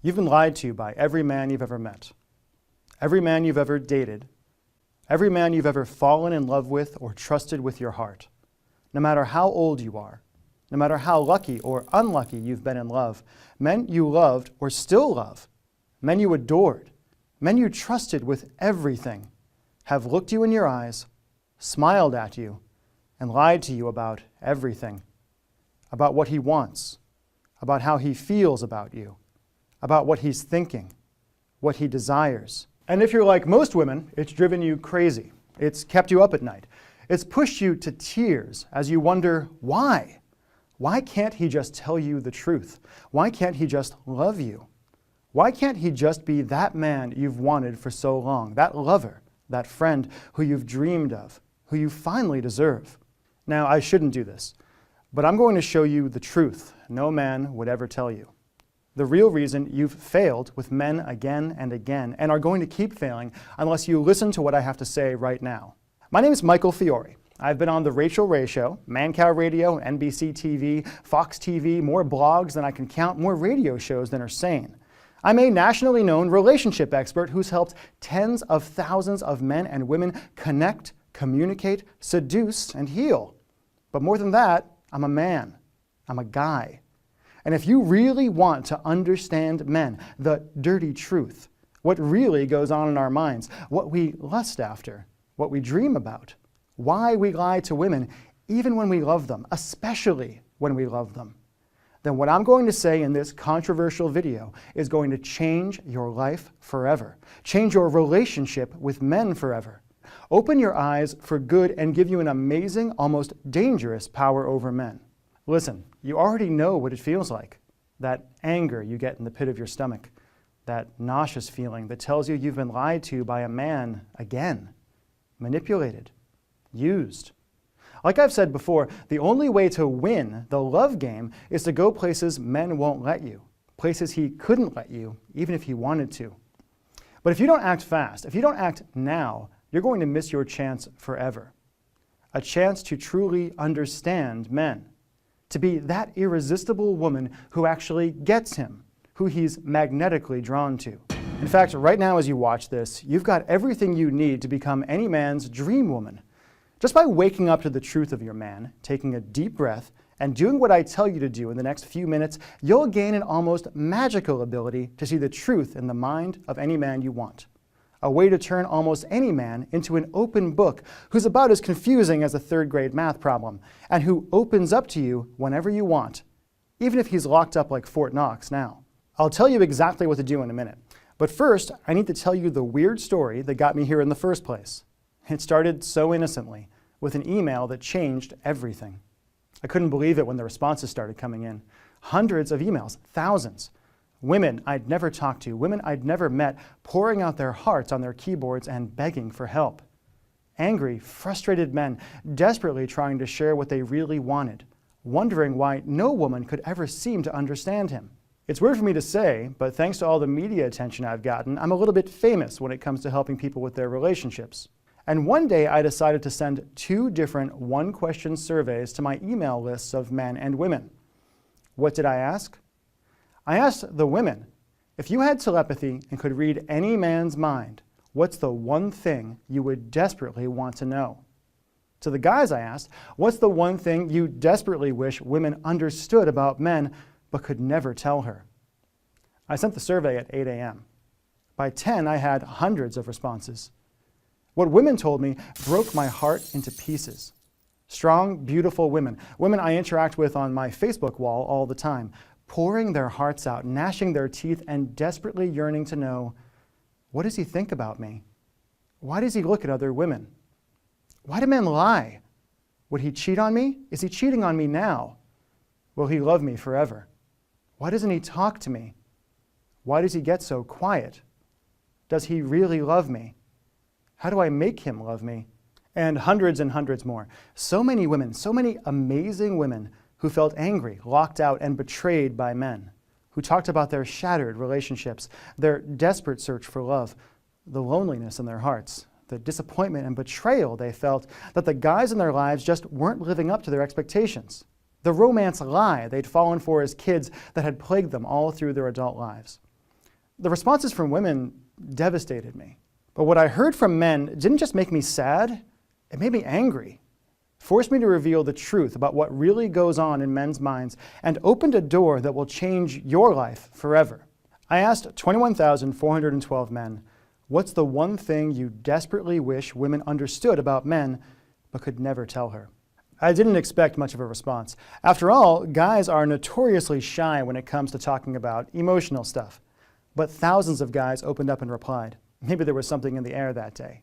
You've been lied to by every man you've ever met, every man you've ever dated, every man you've ever fallen in love with or trusted with your heart. No matter how old you are, no matter how lucky or unlucky you've been in love, men you loved or still love, men you adored, men you trusted with everything, have looked you in your eyes, smiled at you, and lied to you about everything, about what he wants, about how he feels about you, about what he's thinking, what he desires. And if you're like most women, it's driven you crazy. It's kept you up at night. It's pushed you to tears as you wonder, why? Why can't he just tell you the truth? Why can't he just love you? Why can't he just be that man you've wanted for so long, that lover, that friend who you've dreamed of, who you finally deserve? Now, I shouldn't do this, but I'm going to show you the truth no man would ever tell you. The real reason you've failed with men again and again and are going to keep failing unless you listen to what I have to say right now. My name is Michael Fiore. I've been on The Rachel Ray Show, Man Cow Radio, NBC TV, Fox TV, more blogs than I can count, more radio shows than are sane. I'm a nationally known relationship expert who's helped tens of thousands of men and women connect, communicate, seduce, and heal. But more than that, I'm a man. I'm a guy. And if you really want to understand men, the dirty truth, what really goes on in our minds, what we lust after, what we dream about, why we lie to women, even when we love them, especially when we love them, then what I'm going to say in this controversial video is going to change your life forever, change your relationship with men forever, open your eyes for good and give you an amazing, almost dangerous power over men. Listen, you already know what it feels like, that anger you get in the pit of your stomach, that nauseous feeling that tells you you've been lied to by a man again, manipulated, used. Like I've said before, the only way to win the love game is to go places men won't let you, places he couldn't let you, even if he wanted to. But if you don't act fast, if you don't act now, you're going to miss your chance forever. A chance to truly understand men, to be that irresistible woman who actually gets him, who he's magnetically drawn to. In fact, right now as you watch this, you've got everything you need to become any man's dream woman. Just by waking up to the truth of your man, taking a deep breath, and doing what I tell you to do in the next few minutes, you'll gain an almost magical ability to see the truth in the mind of any man you want. A way to turn almost any man into an open book who's about as confusing as a third-grade math problem, and who opens up to you whenever you want, even if he's locked up like Fort Knox now. I'll tell you exactly what to do in a minute, but first I need to tell you the weird story that got me here in the first place. It started so innocently, with an email that changed everything. I couldn't believe it when the responses started coming in. Hundreds of emails, thousands. Women I'd never talked to, women I'd never met, pouring out their hearts on their keyboards and begging for help. Angry, frustrated men, desperately trying to share what they really wanted, wondering why no woman could ever seem to understand him. It's weird for me to say, but thanks to all the media attention I've gotten, I'm a little bit famous when it comes to helping people with their relationships. And one day I decided to send 2 different one-question surveys to my email lists of men and women. What did I ask? I asked the women, if you had telepathy and could read any man's mind, what's the one thing you would desperately want to know? To the guys I asked, what's the one thing you desperately wish women understood about men but could never tell her? I sent the survey at 8 a.m. By 10, I had hundreds of responses. What women told me broke my heart into pieces. Strong, beautiful women, women I interact with on my Facebook wall all the time, pouring their hearts out, gnashing their teeth, and desperately yearning to know, what does he think about me? Why does he look at other women? Why do men lie? Would he cheat on me? Is he cheating on me now? Will he love me forever? Why doesn't he talk to me? Why does he get so quiet? Does he really love me? How do I make him love me? And hundreds more. So many women, so many amazing women who felt angry, locked out, and betrayed by men, who talked about their shattered relationships, their desperate search for love, the loneliness in their hearts, the disappointment and betrayal they felt that the guys in their lives just weren't living up to their expectations, the romance lie they'd fallen for as kids that had plagued them all through their adult lives. The responses from women devastated me. But what I heard from men didn't just make me sad, it made me angry. Forced me to reveal the truth about what really goes on in men's minds and opened a door that will change your life forever. I asked 21,412 men, what's the one thing you desperately wish women understood about men but could never tell her? I didn't expect much of a response. After all, guys are notoriously shy when it comes to talking about emotional stuff. But thousands of guys opened up and replied. Maybe there was something in the air that day.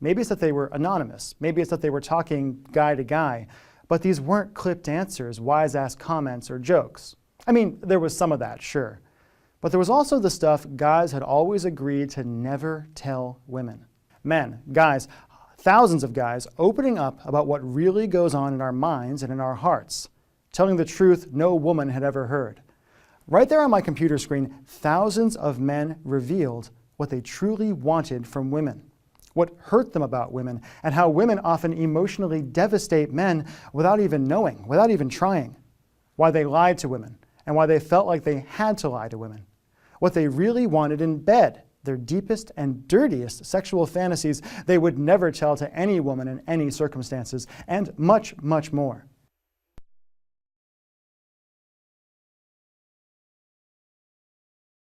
Maybe it's that they were anonymous. Maybe it's that they were talking guy to guy. But these weren't clipped answers, wise-ass comments, or jokes. I mean, there was some of that, sure. But there was also the stuff guys had always agreed to never tell women. Men, guys, thousands of guys opening up about what really goes on in our minds and in our hearts, telling the truth no woman had ever heard. Right there on my computer screen, thousands of men revealed what they truly wanted from women, what hurt them about women, and how women often emotionally devastate men without even knowing, without even trying, why they lied to women, and why they felt like they had to lie to women, what they really wanted in bed, their deepest and dirtiest sexual fantasies they would never tell to any woman in any circumstances, and much, much more.